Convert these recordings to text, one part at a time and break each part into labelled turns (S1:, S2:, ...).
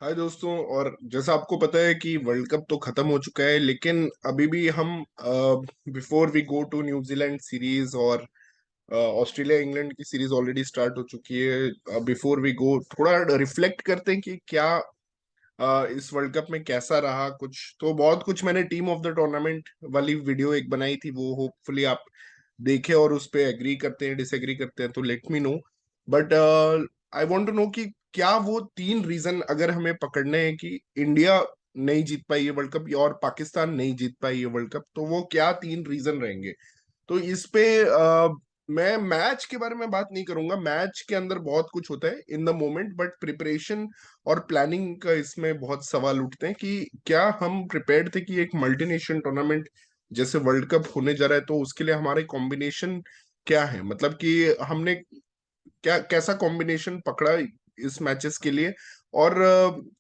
S1: हाय दोस्तों। और जैसा आपको पता है कि वर्ल्ड कप तो खत्म हो चुका है, लेकिन अभी भी हम before we go to New Zealand series और ऑस्ट्रेलिया इंग्लैंड की सीरीज ऑलरेडी स्टार्ट हो चुकी है। बिफोर वी गो थोड़ा रिफ्लेक्ट करते हैं कि क्या इस वर्ल्ड कप में कैसा रहा। कुछ तो बहुत कुछ मैंने टीम ऑफ द टूर्नामेंट वाली वीडियो एक बनाई थी, वो होपफुली आप देखे और उस पे एग्री करते हैं डिसएग्री करते हैं तो let me know. But I want to know कि क्या वो तीन रीजन अगर हमें पकड़ने हैं कि इंडिया नहीं जीत पाई ये वर्ल्ड कप और पाकिस्तान नहीं जीत पाई ये वर्ल्ड कप, तो वो क्या तीन रीजन रहेंगे। तो इस पे मैं मैच के बारे में बात नहीं करूंगा। मैच के अंदर बहुत कुछ होता है in the moment, but preparation और प्लानिंग का इसमें बहुत सवाल उठते हैं कि क्या हम प्रिपेयर्ड थे कि एक मल्टीनेशनल टूर्नामेंट जैसे वर्ल्ड कप होने जा रहा है, तो उसके लिए हमारे कॉम्बिनेशन क्या है, मतलब कि हमने क्या कैसा कॉम्बिनेशन पकड़ा इस मैचेस के लिए। और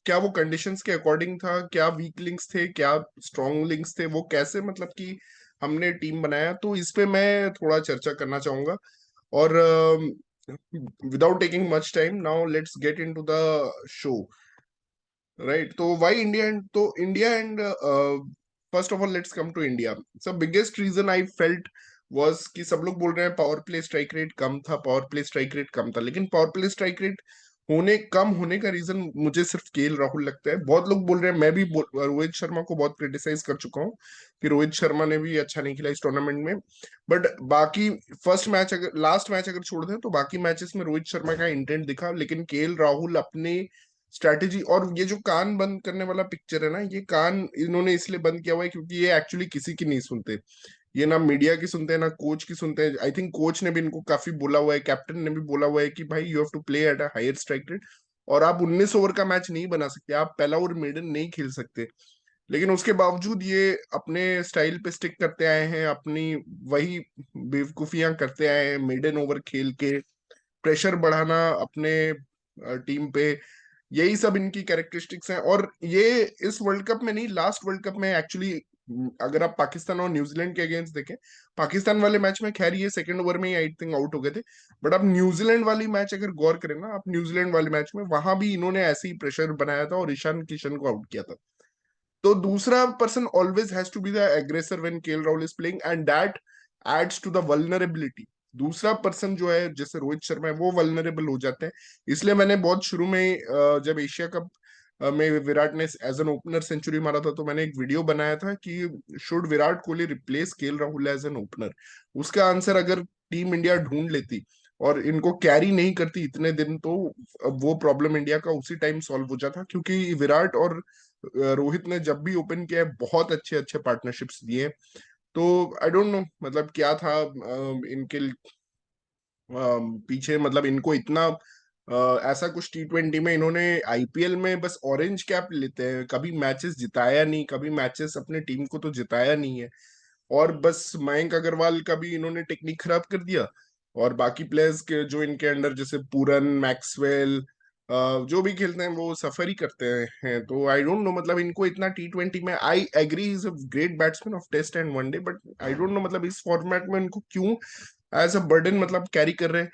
S1: क्या वो कंडीशंस के अकॉर्डिंग था, क्या वीक लिंक्स थे, क्या स्ट्रॉन्ग लिंक्स थे, वो कैसे मतलब कि हमने टीम बनाया, तो इस पे मैं थोड़ा चर्चा करना चाहूंगा। और without taking much time, now let's get into the show. Right, तो व्हाई इंडिया एंड तो India and first of all let's come to India. So biggest reason I felt was कि सब लोग बोल रहे हैं पावर प्ले स्ट्राइक रेट कम था, पावर प्ले स्ट्राइक रेट कम था, लेकिन पावर प्ले स्ट्राइक रेट कम होने का रीजन मुझे सिर्फ केएल राहुल लगता है। बहुत लोग बोल रहे हैं, मैं भी रोहित शर्मा को बहुत क्रिटिसाइज कर चुका हूँ कि रोहित शर्मा ने भी अच्छा नहीं खेला इस टूर्नामेंट में। बट बाकी फर्स्ट मैच अगर लास्ट मैच अगर छोड़ दें तो बाकी मैचेस में रोहित शर्मा का इंटेंट दिखा, लेकिन केएल राहुल अपने स्ट्रैटेजी और ये जो कान बंद करने वाला पिक्चर है ना, ये कान इन्होंने इसलिए बंद किया हुआ है क्योंकि ये एक्चुअली किसी की नहीं सुनते। ये ना मीडिया की सुनते हैं ना कोच की सुनते हैं। आई थिंक कोच ने भी इनको काफी बोला हुआ है, कैप्टन ने भी बोला हुआ है कि भाई you have to play at a higher strike rate. और आप 19 ओवर का मैच नहीं बना सकते, आप पहला ओवर मेडन नहीं खेल सकते। लेकिन उसके बावजूद ये अपने स्टाइल पे स्टिक करते आए हैं, अपनी वही बेवकूफियां करते आए हैं, मेडन ओवर खेल के प्रेशर बढ़ाना अपने टीम पे। यही सब इनकी कैरेक्टरिस्टिक्स हैं। और ये इस वर्ल्ड कप में नहीं, लास्ट वर्ल्ड कप में एक्चुअली अगर आप पाकिस्तान और न्यूजीलैंड के अगेंस्ट देखें, पाकिस्तान वाले मैच में खैर ये सेकंड ओवर में ही आई थिंक आउट हो गए थे। बट आप न्यूजीलैंड वाली मैच अगर गौर करें ना, आप न्यूजीलैंड वाले मैच में वहां भी इन्होंने ऐसे ही प्रेशर बनाया था और ईशान किशन को आउट किया था। तो दूसरा person always has to be the aggressor when KL Rahul is playing, and that adds to the vulnerability. दूसरा पर्सन जो है जैसे रोहित शर्मा है, वो वल्नरेबल हो जाते हैं। इसलिए मैंने बहुत शुरू में जब एशिया कप में विराट ने एज एन ओपनर सेंचुरी मारा था, तो मैंने एक वीडियो बनाया था कि should Virat Kohli replace KL Rahul as an opener. उसका आंसर अगर टीम इंडिया ढूंढ लेती और इनको कैरी नहीं करती इतने दिन, तो वो प्रॉब्लम इंडिया का उसी टाइम सॉल्व हो जाता, क्योंकि विराट और रोहित ने जब भी ओपन किया है बहुत अच्छे अच्छे पार्टनरशिप्स दिए। तो आई डोंट नो मतलब क्या था इनके पीछे, मतलब इनको इतना ऐसा कुछ टी20 में इन्होंने आईपीएल में बस ऑरेंज कैप लेते हैं, कभी मैचेस जिताया नहीं, कभी मैचेस अपने टीम को तो जिताया नहीं है। और बस मयंक अग्रवाल का भी इन्होंने टेक्निक खराब कर दिया। और बाकी प्लेयर्स के जो इनके अंडर जैसे पूरन मैक्सवेल जो भी खेलते हैं वो सफर ही करते हैं। तो आई डोंट नो मतलब इनको इतना टी20 में, I agree is a great batsman of test and one day, but I don't know मतलब इस फॉर्मेट में इनको क्यों एज अ बर्डन मतलब कैरी कर रहे हैं।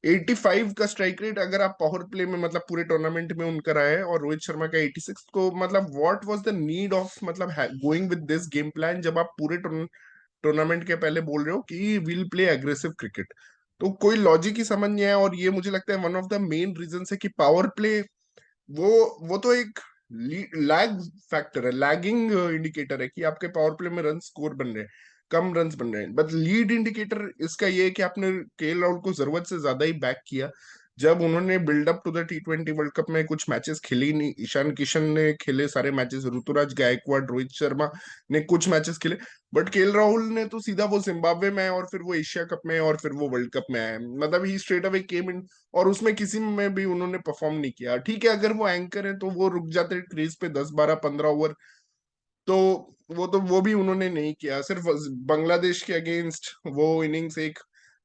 S1: 85 का स्ट्राइक रेट अगर आप पावर प्ले में मतलब पूरे टूर्नामेंट में उनका रहा है, और रोहित शर्मा का 86, को मतलब what was the need of मतलब going with this game plan, जब आप पूरे टूर्नामेंट के पहले बोल रहे हो कि विल प्ले एग्रेसिव क्रिकेट। तो कोई लॉजिक ही समझ नहीं आया। और ये मुझे लगता है one of the main reason है कि पावर प्ले वो वो तो एक लैग फैक्टर है, लैगिंग इंडिकेटर है कि आपके पावर प्ले में रन स्कोर बन रहे हैं, कम रन्स बन रहे हैं। बट लीड इंडिकेटर इसका ये है कि आपने केएल राहुल को जरूरत से ज्यादा ही बैक किया। जब उन्होंने बिल्डअप टू द टी20 वर्ल्ड कप में कुछ मैचेस खेले ही नहीं, ईशान किशन ने खेले सारे मैचेस, ऋतुराज गायकवाड़, रोहित शर्मा ने कुछ मैचेस खेले। बट केएल राहुल ने तो सीधा वो जिम्बाब्वे में और फिर वो एशिया कप में और फिर वो वर्ल्ड कप में आए, मतलब ही स्ट्रेट अवे केम इन। और उसमें किसी में भी उन्होंने परफॉर्म नहीं किया। ठीक है, अगर वो एंकर है तो वो रुक जाते क्रीज पे 10 12 15 ओवर, तो वो भी उन्होंने नहीं किया। सिर्फ बांग्लादेश के अगेंस्ट वो इनिंग्स एक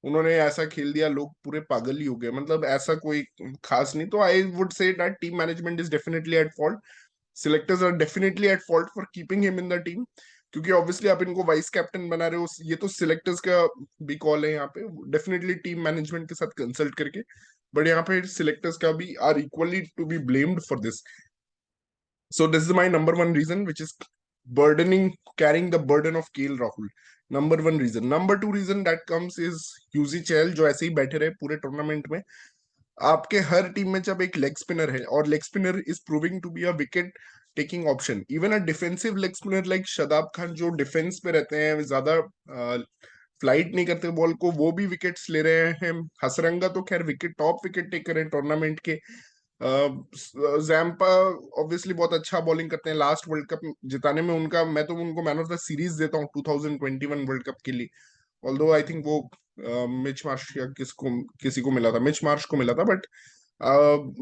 S1: उन्होंने ऐसा खेल दिया, लोग पूरे पागल ही हो गए, मतलब ऐसा कोई खास नहीं। तो I would say that team management is definitely at fault, selectors are definitely at fault for keeping him in the team. क्योंकि ऑब्वियसली आप इनको वाइस कैप्टन बना रहे हो, ये तो सिलेक्टर्स का भी कॉल है यहाँ पे, डेफिनेटली टीम मैनेजमेंट के साथ कंसल्ट करके। बट यहाँ पे सिलेक्टर्स का भी are equally to be blamed for this. So this is my number one reason, which is carrying the burden of KL Rahul. Number one reason. Number two reason that comes is Yuzi Chahal, जो ऐसे ही बैठे रहे पूरे tournament में। आपके हर team में जब एक लेग स्पिनर है, और leg spinner is proving to be a wicket taking option, even a defensive leg spinner like Shadab Khan, जो डिफेंस पे रहते हैं, ज्यादा फ्लाइट नहीं करते बॉल को, वो भी विकेट्स ले रहे हैं। हसरंगा तो खैर विकेट टॉप विकेट टेकर है टूर्नामेंट के। जैम्पा ऑब्वियसली बहुत अच्छा बॉलिंग करते हैं, लास्ट वर्ल्ड कप जिताने में उनका, मैं तो उनको मैन ऑफ द सीरीज देता हूँ 2021 वर्ल्ड कप के लिए। ऑल्दो आई थिंक वो मिच मार्श या किसी को मिला था, मिच मार्श को मिला था, बट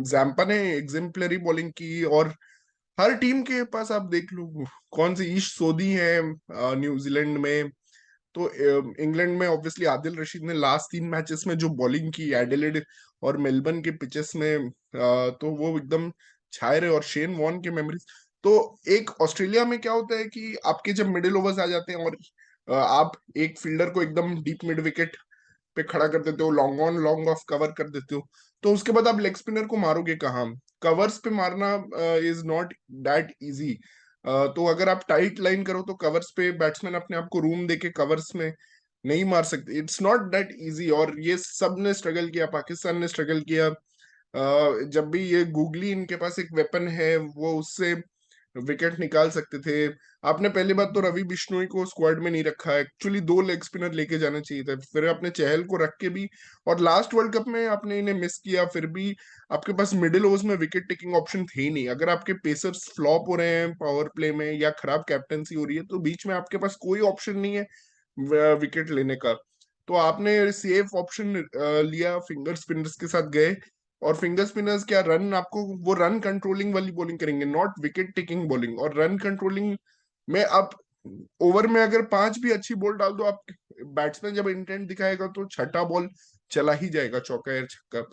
S1: जैम्पा ने एग्जेम्पलरी बॉलिंग की। और हर टीम के पास आप देख लो, कौन सी ईश सोधी है न्यूजीलैंड में, तो इंग्लैंड में ऑब्वियसली आदिल रशीद ने लास्ट 3 मैचेस में जो बॉलिंग की एडिलेड और मेलबर्न के पिचेस में, तो वो एकदम छाए रहे। और शेन वॉर्न के मेमोरीज। तो एक ऑस्ट्रेलिया में क्या होता है कि आपके जब मिडिल ओवर्स आ जाते हैं, और आप एक फील्डर को एकदम डीप मिड विकेट पे खड़ा कर देते हो, long on long off cover कर देते हो, तो उसके बाद आप लेग स्पिनर को मारोगे कहाँ? कवर्स पे मारना इज नॉट दैट इजी। तो अगर आप टाइट लाइन करो तो कवर्स पे बैट्समैन अपने आप को रूम देके कवर्स में नहीं मार सकते, इट्स नॉट दैट इजी। और ये सब ने स्ट्रगल किया, पाकिस्तान ने स्ट्रगल किया। जब भी ये गूगली इनके पास एक वेपन है, वो उससे विकेट निकाल सकते थे। आपने पहली बात तो रवि बिश्नोई को स्क्वाड में नहीं रखा, एक्चुअली 2 लेग स्पिनर लेके जाना चाहिए था, फिर आपने चहल को रख के भी, और लास्ट वर्ल्ड कप में आपने इन्हें मिस किया, फिर भी आपके पास मिडिल ओवर्स में विकेट टेकिंग ऑप्शन थे ही नहीं। अगर आपके पेसर्स फ्लॉप हो रहे हैं पावर प्ले में, या खराब कैप्टनसी हो रही है, तो बीच में आपके पास कोई ऑप्शन नहीं है विकेट लेने का। तो आपने सेफ ऑप्शन लिया, फिंगर स्पिनर्स के साथ गए। और फिंगर स्पिनर्स क्या, रन आपको, वो रन कंट्रोलिंग वाली बॉलिंग करेंगे, नॉट विकेट टेकिंग बॉलिंग। और रन कंट्रोलिंग में आप ओवर में अगर 5 भी अच्छी बॉल डाल दो, आप बैट्समैन जब इंटेंट दिखाएगा तो छठा बॉल चला ही जाएगा, चौका या छक्का।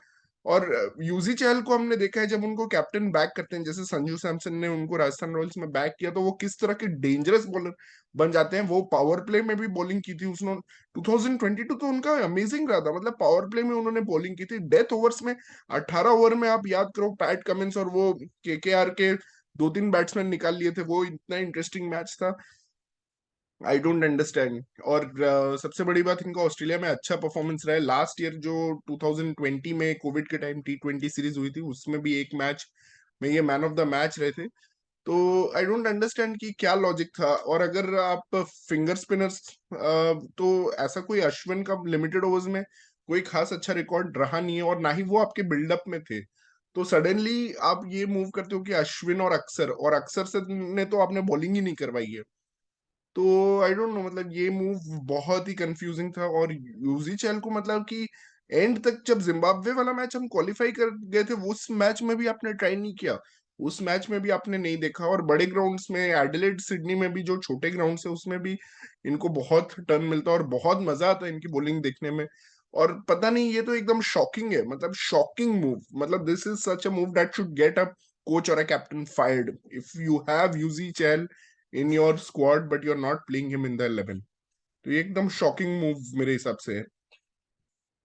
S1: और यूजी चहल को हमने देखा है, जब उनको कैप्टन बैक करते हैं, जैसे संजू सैमसन ने उनको राजस्थान रॉयल्स में बैक किया, तो वो किस तरह के डेंजरस बॉलर बन जाते हैं। वो पावर प्ले में भी बॉलिंग की थी उसने, 2022 तो उनका अमेजिंग रहा था, मतलब पावर प्ले में उन्होंने बॉलिंग की थी, डेथ ओवर्स में। 18 ओवर में आप याद करो, पैट कमिंस और वो केकेआर के 2-3 बैट्समैन निकाल लिए थे, वो इतना इंटरेस्टिंग मैच था, आई डोंट अंडरस्टैंड। और सबसे बड़ी बात, इनका ऑस्ट्रेलिया में अच्छा परफॉर्मेंस रहा है। लास्ट ईयर जो 2020 में कोविड के टाइम T20 सीरीज हुई थी, उसमें भी एक मैच में ये मैन ऑफ द मैच रहे थे। तो आई डोंट अंडरस्टैंड कि क्या लॉजिक था। और अगर आप फिंगर स्पिनर्स, तो ऐसा कोई अश्विन का लिमिटेड ओवर्स में कोई खास अच्छा रिकॉर्ड रहा नहीं है, और ना ही वो आपके बिल्डअप में थे। तो सडनली आप ये मूव करते हो कि अश्विन और अक्सर से ने तो आपने बॉलिंग ही नहीं करवाई है। तो आई डोंट नो, मतलब ये मूव बहुत ही कंफ्यूजिंग था। और यूजी चहल को, मतलब कि एंड तक, जब जिम्बाब्वे वाला मैच हम क्वालिफाई कर गए थे, उस मैच में भी आपने ट्राई नहीं किया, उस मैच में भी आपने नहीं देखा। और बड़े ग्राउंड्स में, एडिलेड सिडनी में भी, जो छोटे ग्राउंड्स है, उसमें भी इनको बहुत टर्न मिलता है और बहुत मजा आता है इनकी बॉलिंग देखने में। और पता नहीं, ये तो एकदम शॉकिंग है, मतलब शॉकिंग मूव, मतलब this is such a move that should get a coach और a captain fired, if you have Yuzi Chahal in your squad but you are not playing him in the 11। तो ये एकदम शॉकिंग मूव मेरे हिसाब से है।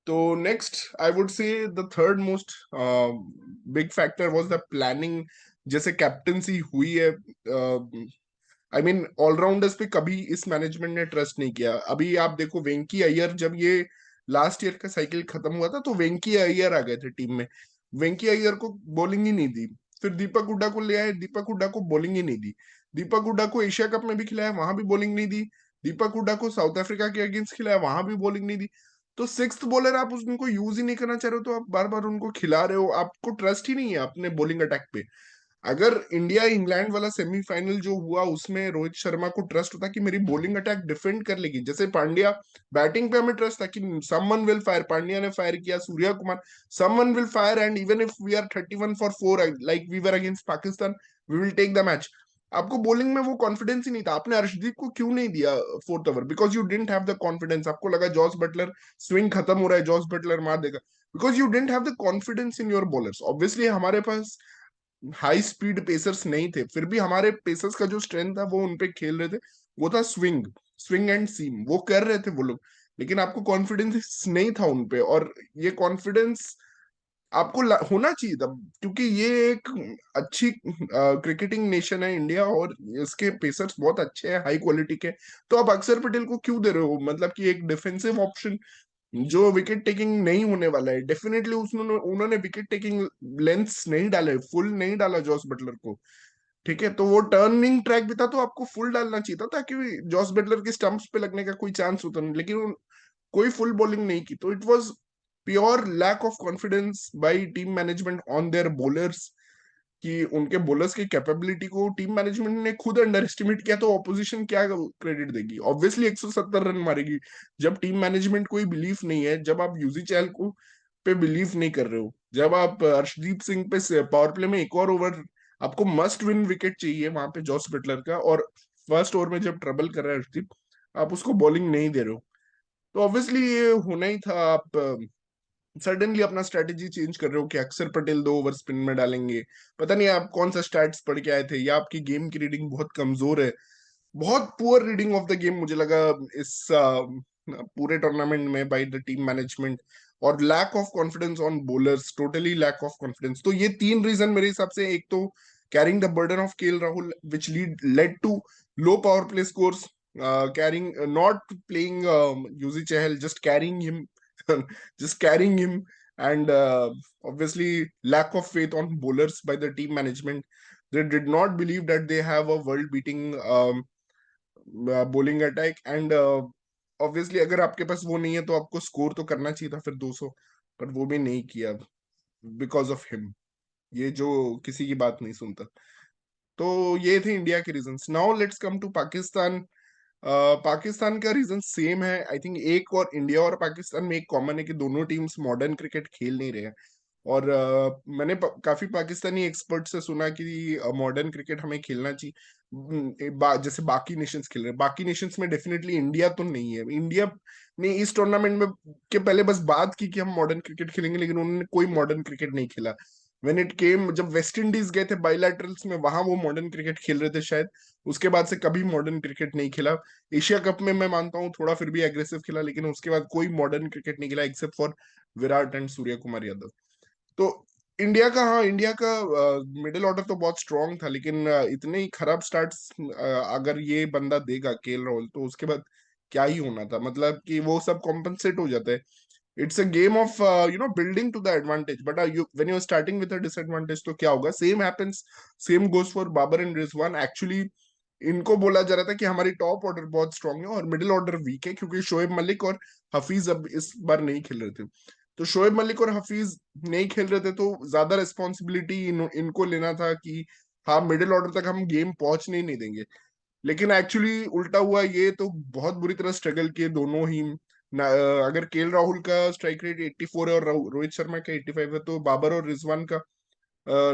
S1: तो नेक्स्ट, आई वुड से the third most big factor was the planning. जैसे कैप्टनसी हुई है, आई मीन ऑलराउंडर्स पे कभी इस मैनेजमेंट ने ट्रस्ट नहीं किया। अभी आप देखो, वेंकी अय्यर, जब ये लास्ट ईयर का साइकिल खत्म हुआ था, तो वेंकी अय्यर आ गए थे टीम में, वेंकी अय्यर को बॉलिंग ही नहीं दी। फिर दीपक हुड्डा को ले आए, दीपक हुड्डा को बॉलिंग ही नहीं दी। दीपक हुड्डा को एशिया कप में भी खिलाया, वहां भी बॉलिंग नहीं दी। दीपक हुड्डा को साउथ अफ्रीका के अगेंस्ट खिलाया, वहां भी बॉलिंग नहीं दी। तो सिक्स्थ बॉलर आप उनको यूज ही नहीं करना चाह रहे हो, तो आप बार बार उनको खिला रहे हो, आपको ट्रस्ट ही नहीं है अपने बॉलिंग अटैक पे। अगर इंडिया इंग्लैंड वाला सेमीफाइनल जो हुआ, उसमें रोहित शर्मा को ट्रस्ट होता कि मेरी बॉलिंग अटैक डिफेंड कर लेगी, जैसे पांड्या, बैटिंग पे हमें ट्रस्ट था कि समवन विल फायर, पांड्या ने फायर किया, Surya Kumar, someone will fire, and even if we are 31 for 4 like we were against Pakistan, we will take the match. आपको बॉलिंग में वो कॉन्फिडेंस ही नहीं था। आपने अर्शदीप को क्यों नहीं दिया 4th over? Because you didn't have the confidence. आपको लगा जॉस बटलर स्विंग खत्म हो रहा है, जॉस बटलर मार देगा, because you didn't have the confidence in your bowlers. Obviously हमारे पास हाई स्पीड पेसर्स नहीं थे, फिर भी हमारे पेसर्स का जो स्ट्रेंथ था वो उनपे खेल रहे थे, वो था स्विंग, स्विंग एंड सीम, वो कर रहे थे वो लोग। लेकिन आपको कॉन्फिडेंस नहीं था उनपे, और ये कॉन्फिडेंस आपको होना चाहिए था, क्योंकि ये एक अच्छी क्रिकेटिंग नेशन है इंडिया, और इसके पेसर्स बहुत अच्छे हैं, हाई क्वालिटी के। तो आप अक्षर पटेल को क्यों दे रहे हो? मतलब कि एक डिफेंसिव ऑप्शन जो विकेट टेकिंग नहीं होने वाला है, डेफिनेटली उसने उन्होंने विकेट टेकिंग लेंथ्स नहीं डाले, फुल नहीं डाला जॉस बटलर को। ठीक है, तो वो टर्निंग ट्रैक भी था, तो आपको फुल डालना चाहिए था ताकि जॉस बटलर के स्टंप्स पे लगने का कोई चांस होता नहीं, लेकिन कोई फुल बॉलिंग नहीं की। तो it was pure lack of confidence by team management on their bowlers, कि उनके बॉलर्स की कैपेबिलिटी को टीम मैनेजमेंट ने खुद अंडर एस्टिमेट किया, तो ऑपोजिशन क्या क्रेडिट देगी? ऑब्वियसली 170 रन मारेगी। जब टीम मैनेजमेंट को बिलीफ नहीं है, जब आप यूजी चहल को पे बिलीव नहीं कर रहे हो, जब आप अर्शदीप सिंह पे पावर प्ले में एक और ओवर, आपको मस्ट विन विकेट चाहिए वहां पे जॉस बटलर का, और फर्स्ट ओवर में जब ट्रबल कर रहा है अर्शदीप, आप उसको बॉलिंग नहीं दे रहे हो, तो ऑब्वियसली ये होना ही था। आप सडनली अपना स्ट्रेटेजी चेंज कर रहे हो कि अक्षर पटेल 2 ओवर स्पिन में डालेंगे। पता नहीं आप कौन सा स्टैट्स पढ़ के आए थे, या आपकी गेम की रीडिंग बहुत कमजोर है। बहुत poor reading of the game मुझे लगा इस पूरे टूर्नामेंट में बाय द टीम मैनेजमेंट, और lack of confidence on bowlers, totally lack of confidence. तो ये 3 रीजन मेरे हिसाब से, एक तो carrying the burden of KL Rahul which led to low power play scores, carrying not playing Yuzi Chahal, just carrying him, just carrying him, and obviously lack of faith on bowlers by the team management. They did not believe that they have a world beating bowling attack, and obviously अगर आपके पास वो नहीं है तो आपको score तो करना चाहिए था फिर 200, पर वो भी नहीं किया बिकॉज ऑफ हिम, ये जो किसी की बात नहीं सुनता। तो ये थे इंडिया के reasons. Now let's come to Pakistan. Pakistan का रीजन सेम है आई थिंक। एक और इंडिया और पाकिस्तान में एक कॉमन है कि दोनों टीम्स मॉडर्न क्रिकेट खेल नहीं रहे हैं। और मैंने काफी पाकिस्तानी एक्सपर्ट से सुना कि मॉडर्न क्रिकेट हमें खेलना चाहिए। जैसे बाकी नेशंस खेल रहे हैं, बाकी नेशंस में डेफिनेटली इंडिया तो नहीं है। इंडिया ने इस टूर्नामेंट में के पहले बस बात की कि हम मॉडर्न क्रिकेट खेलेंगे, लेकिन उन्होंने कोई मॉडर्न क्रिकेट नहीं खेला। व्हेन इट केम, जब वेस्ट इंडीज गए थे बाइलैटरल्स में, वहां वो मॉडर्न क्रिकेट खेल रहे थे शायद। उसके बाद से कभी मॉडर्न क्रिकेट नहीं खेला। एशिया कप में मैं मानता हूँ थोड़ा फिर भी एग्रेसिव खेला, लेकिन उसके बाद कोई मॉडर्न क्रिकेट नहीं खेला except for Virat and Surya Kumar Yadav. तो इंडिया का, हाँ इंडिया का मिडिल ऑर्डर तो बहुत स्ट्रांग था, लेकिन इतने ही खराब स्टार्ट्स अगर ये बंदा देगा केएल राहुल, तो उसके बाद क्या ही होना था। मतलब कि वो सब कॉम्पनसेट हो जाता है। It's a game of building to the advantage, but you when you are starting with a disadvantage तो क्या होगा? Same happens, same goes for Babar and Rizwan. Actually इनको बोला जा रहा था कि हमारी टॉप ऑर्डर बहुत स्ट्रांग है और मिडिल ऑर्डर वीक है, क्योंकि शोएब मलिक और हफीज अब इस बार नहीं खेल रहे थे। तो शोएब मलिक और हफीज नहीं खेल रहे थे, तो ज्यादा रिस्पॉन्सिबिलिटी इनको लेना था कि हाँ मिडिल ऑर्डर तक हम गेम पहुंचने ही नहीं देंगे। लेकिन एक्चुअली उल्टा हुआ। ये तो बहुत बुरी तरह स्ट्रगल किए दोनों ही। अगर केएल राहुल का स्ट्राइक रेट 84 है और रोहित शर्मा का 85 है, तो बाबर और रिजवान का,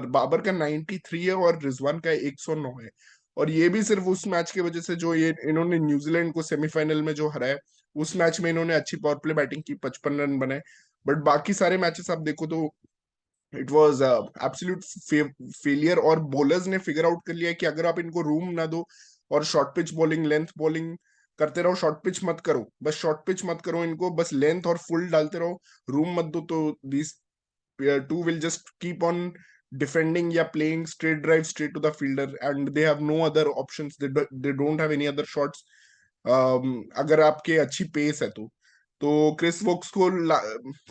S1: बाबर का 93 है और रिजवान का 109 है। और ये भी सिर्फ उस मैच की वजह से जो ये इन्होंने न्यूजीलैंड को सेमीफाइनल में जो हराया, उस मैच में इन्होंने अच्छी पावर प्ले बैटिंग की, 55 रन बनाए। बट बाकी सारे मैचेस आप देखो तो इट वॉज एब्सोल्यूट फेलियर। और बॉलर्स ने फिगर आउट कर लिया कि अगर आप इनको रूम ना दो और short pitch bowling, length bowling करते रहो, शॉर्ट पिच मत करो, बस शॉर्ट पिच मत करो इनको, बस लेंथ और फुल डालते रहो, रूम मत दो, तो these two will just keep on defending या playing straight drive straight to the fielder, and they have no other options. They don't have any other shots. अगर आपके अच्छी पेस है तो क्रिस वोक्स को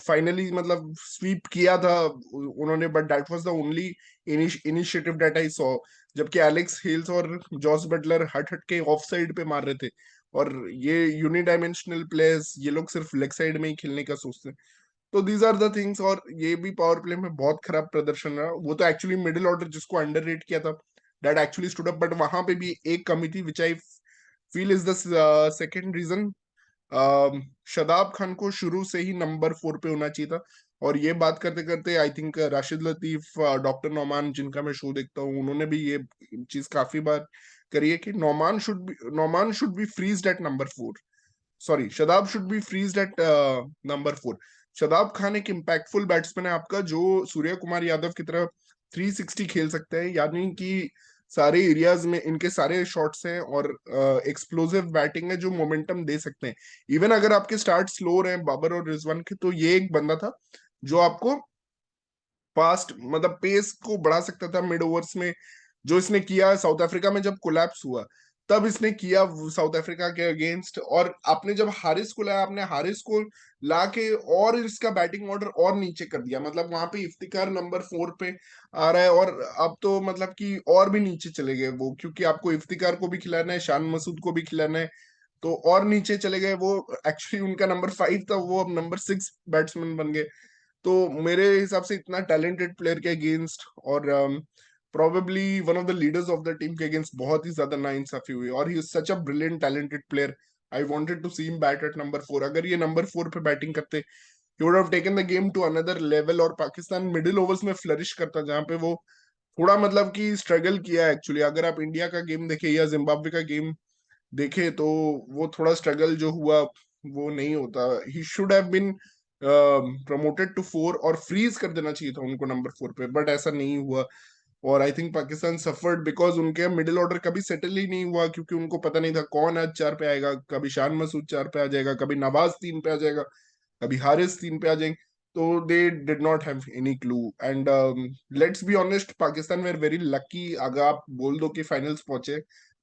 S1: फाइनली मतलब स्वीप किया था उन्होंने, but that was the only initiative that I saw. जबकि एलेक्स हेल्स और जॉस बटलर हट हट के ऑफ साइड पे मार रहे थे, और ये यूनिडायमेंशनल प्लेयर्स, ये लोग सिर्फ लेग साइड में ही खेलने का सोचते हैं। तो दीज आर द थिंग्स। और ये भी पावर प्ले में बहुत खराब प्रदर्शन रहा। वो तो एक्चुअली मिडिल ऑर्डर जिसको अंडररेट किया था, that actually stood up, but वहां पे भी एक कमी थी which I feel is the second reason. Shadab Khan को शुरू से ही नंबर 4 पे होना चाहिए था। और ये बात करते करते I think Rashid Latif, doctor Nauman जिनका मैं शो देखता हूँ, उन्होंने भी ये चीज काफी बार करी है कि Nauman should be freezed at number 4। Sorry, Shadab should be freezed at number 4। Shadab Khan एक इम्पैक्टफुल बैट्समैन है आपका, जो सूर्य कुमार यादव की तरह 360 खेल सकते हैं, यानी कि सारे एरियाज में इनके सारे शॉट्स हैं, और एक्सप्लोसिव बैटिंग है जो मोमेंटम दे सकते हैं। इवन अगर आपके स्टार्ट स्लो रहे बाबर और रिजवान के, तो ये एक बंदा था जो आपको फास्ट मतलब पेस को बढ़ा सकता था मिड ओवर्स में, जो इसने किया साउथ अफ्रीका में जब कोलैप्स हुआ, तब इसने किया साउथ अफ्रीका के अगेंस्ट। और आपने जब हारिस को लाया, आपने हारिस को ला के और इसका बैटिंग ऑर्डर और नीचे कर दिया, मतलब वहां पे इफ्तिकार नंबर 4 पे आ रहा है, और अब तो मतलब कि और भी नीचे चले गए वो, क्योंकि आपको इफ्तिकार को भी खिलाना है, शान मसूद को भी खिलाना है, तो और नीचे चले गए वो। एक्चुअली उनका नंबर 5 था, वो अब नंबर 6 बैट्समैन बन गए। तो मेरे हिसाब से इतना टैलेंटेड प्लेयर के अगेंस्ट, और probably one of the leaders of the team के अगेंस्ट बहुत ही ज्यादा नाइंसाफी हुई, और he is such a brilliant talented player. I wanted to see him bat at number 4। अगर ये नंबर 4 पे बैटिंग करते, he would have taken the game to another level, और पाकिस्तान मिडिल ओवर्स में फ्लरिश करता, जहां पे वो थोड़ा मतलब कि स्ट्रगल किया एक्चुअली। अगर आप इंडिया का गेम देखे या जिम्बाब्वे का गेम देखे, तो वो थोड़ा स्ट्रगल जो हुआ वो नहीं होता। He should have been promoted to 4, और फ्रीज कर देना चाहिए था उनको नंबर 4 पे, बट ऐसा नहीं हुआ। और आई थिंक पाकिस्तान सफर्ड बिकॉज उनके मिडिल ऑर्डर कभी सेटल ही नहीं हुआ, क्योंकि उनको पता नहीं था कौन आज 4 पे आएगा। कभी शान मसूद 4 पे आ जाएगा, कभी नवाज 3 पे आ जाएगा, कभी हारिस 3 पे आ जाएंगे। तो they did not have any clue, and let's be honest, Pakistan were very lucky. अगर आप बोल दो कि फाइनल्स पहुंचे,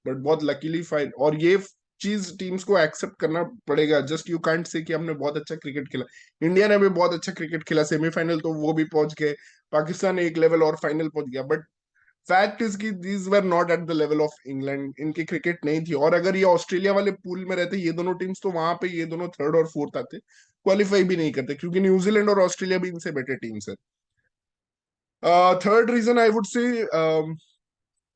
S1: बट बहुत लकीली फाइन, और ये चीज टीम्स को एक्सेप्ट करना पड़ेगा। जस्ट यू कांट से कि हमने बहुत अच्छा क्रिकेट खेला। इंडिया ने भी बहुत अच्छा क्रिकेट खेला, सेमीफाइनल तो वो भी पहुंच गए, पाकिस्तान एक लेवल और फाइनल पहुंच गया, बट फैक्ट इज कि these were not at the level of England. इनकी क्रिकेट नहीं थी, और अगर ये ऑस्ट्रेलिया वाले पूल में रहते ये दोनों टीम्स, तो वहां पे ये दोनों थर्ड और फोर्थ आते, क्वालिफाई भी नहीं करते, क्योंकि न्यूजीलैंड और ऑस्ट्रेलिया भी इनसे बेटर टीम्स है। Third reason I would say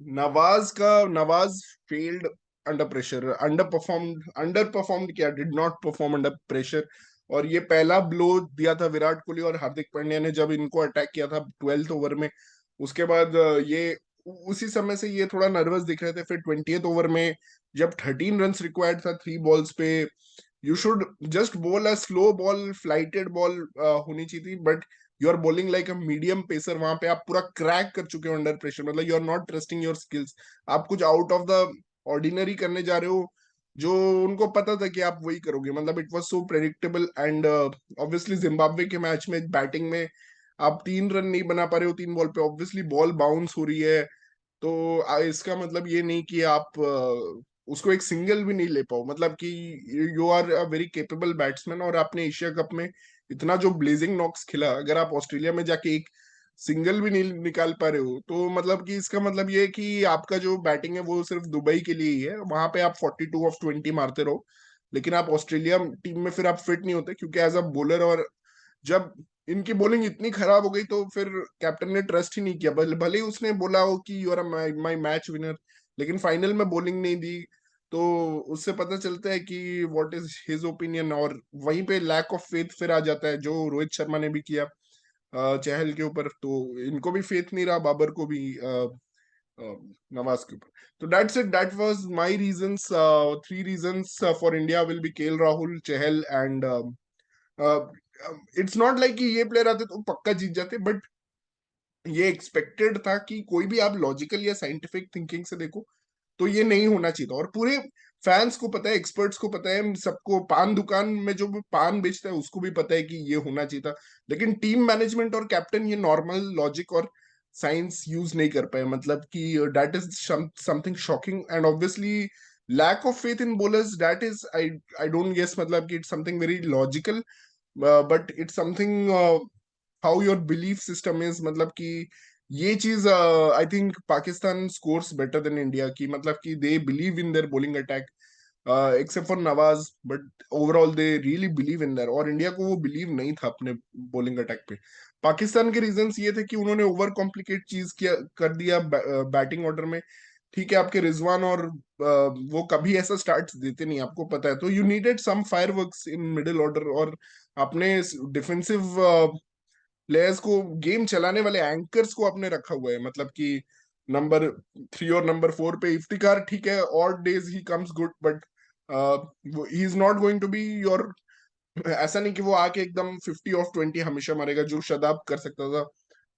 S1: Nawaz failed under pressure, underperformed किया, did not perform under pressure. और ये पहला ब्लो दिया था विराट कोहली और हार्दिक पांड्या ने जब इनको अटैक किया था 12th ओवर में। उसके बाद ये उसी समय से ये थोड़ा नर्वस दिख रहे थे। फिर 20th ओवर में जब 13 रन रिक्वायर्ड था 3 बॉल्स पे, you should just bowl a slow ball, flighted ball होनी चाहिए थी, but you are bowling like a medium pacer. वहां पे आप पूरा क्रैक कर चुके हो अंडर प्रेशर, मतलब you are not trusting your skills. आप कुछ आउट ऑफ द ऑर्डिनरी करने जा रहे हो, जो उनको पता था कि आप वही करोगे। मतलब it was so predictable, and obviously Zimbabwe के मैच में बैटिंग में आप 3 रन नहीं बना पा रहे हो 3 बॉल पे, ऑब्वियसली बॉल बाउंस हो रही है। तो इसका मतलब ये नहीं कि आप उसको एक सिंगल भी नहीं ले पाओ, मतलब कि you are a very capable batsman, और आपने एशिया कप में इतना जो ब्लेजिंग नॉक्स खिला, अगर आप ऑस्ट्रेलिया में जाके एक सिंगल भी नहीं निकाल पा रहे हो, तो मतलब कि इसका मतलब ये है कि आपका जो बैटिंग है वो सिर्फ दुबई के लिए ही है। वहां पे आप 42 ऑफ 20 मारते रहो, लेकिन आप ऑस्ट्रेलिया टीम में फिर आप फिट नहीं होते, क्योंकि एज अ बॉलर, और जब इनकी बॉलिंग इतनी खराब हो गई, तो फिर कैप्टन ने ट्रस्ट ही नहीं किया। भले ही उसने बोला हो कि you are my match winner, लेकिन फाइनल में बॉलिंग नहीं दी। तो उससे पता चलता है कि व्हाट इज हिज ओपिनियन, और वहीं पे लैक ऑफ फेथ फिर आ जाता है, जो रोहित शर्मा ने भी किया चहल के ऊपर। तो इनको भी फेथ नहीं रहा, बाबर को भी नवाज के ऊपर। तो that's it, that was my reasons. 3 reasons for India will be KL Rahul, Chahal, and it's not like कि ये प्लेयर आते तो पक्का जीत जाते, बट ये एक्सपेक्टेड था कि कोई भी आप लॉजिकल या साइंटिफिक थिंकिंग से देखो तो ये नहीं होना चाहिए था। और पूरे फैंस को पता है, एक्सपर्ट्स को पता है, सबको, पान दुकान में जो पान बेचता है उसको भी पता है कि ये होना चाहिए था। लेकिन टीम मैनेजमेंट और कैप्टन ये नॉर्मल लॉजिक और साइंस यूज नहीं कर पाए, मतलब कि that is something shocking. And obviously lack of faith in bowlers, that is I don't guess, मतलब कि it's something very logical, but it's something how your belief system is. मतलब कि ये चीज I think Pakistan scores better than India की, मतलब कि they believe in their bowling attack, except for Nawaz, but overall they really believe in there. और India को वो बिलीव नहीं था अपने बॉलिंग अटैक पे। पाकिस्तान के रीजंस ये थे कि उन्होंने ओवर कॉम्प्लिकेट चीज किया कर दिया बैटिंग ऑर्डर में। ठीक है, आपके रिजवान और वो कभी ऐसा स्टार्ट देते नहीं, आपको पता है, तो you needed some fireworks in middle order. और अपने डिफेंसिव प्लेयर्स को, गेम चलाने वाले एंकर्स को आपने रखा हुआ है, मतलब कि नंबर 3 और नंबर 4 पे इफ्तिकार ठीक है, और days he comes good, but he is not going to be your, ऐसा नहीं कि वो आके एकदम 50 ऑफ 20 हमेशा मारेगा, जो शदाब कर सकता था।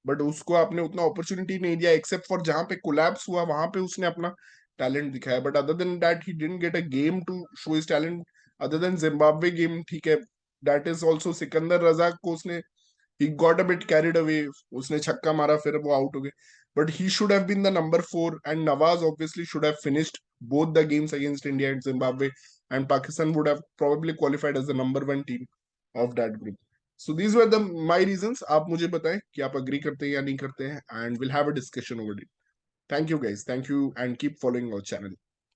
S1: बट उसको आपने उतना अपॉर्चुनिटी नहीं दिया, एक्सेप्ट फॉर जहां पे कोलैप्स हुआ वहां पे उसने अपना टैलेंट दिखाया, but other than that he didn't get a game to show his talent. Other than Zimbabwe game, ठीक है, that is also Sikandar Raza को उसने he got a bit carried away. उसने छक्का मारा फिर वो आउट हो गए. But he should have been the number 4, and Nawaz obviously should have finished both the games against India and Zimbabwe, and Pakistan would have probably qualified as the number 1 team of that group. So these were the my reasons. आप मुझे बताएं कि आप agree करते हैं या नहीं करते हैं, and we'll have a discussion over it. Thank you guys. Thank you and keep following our channel.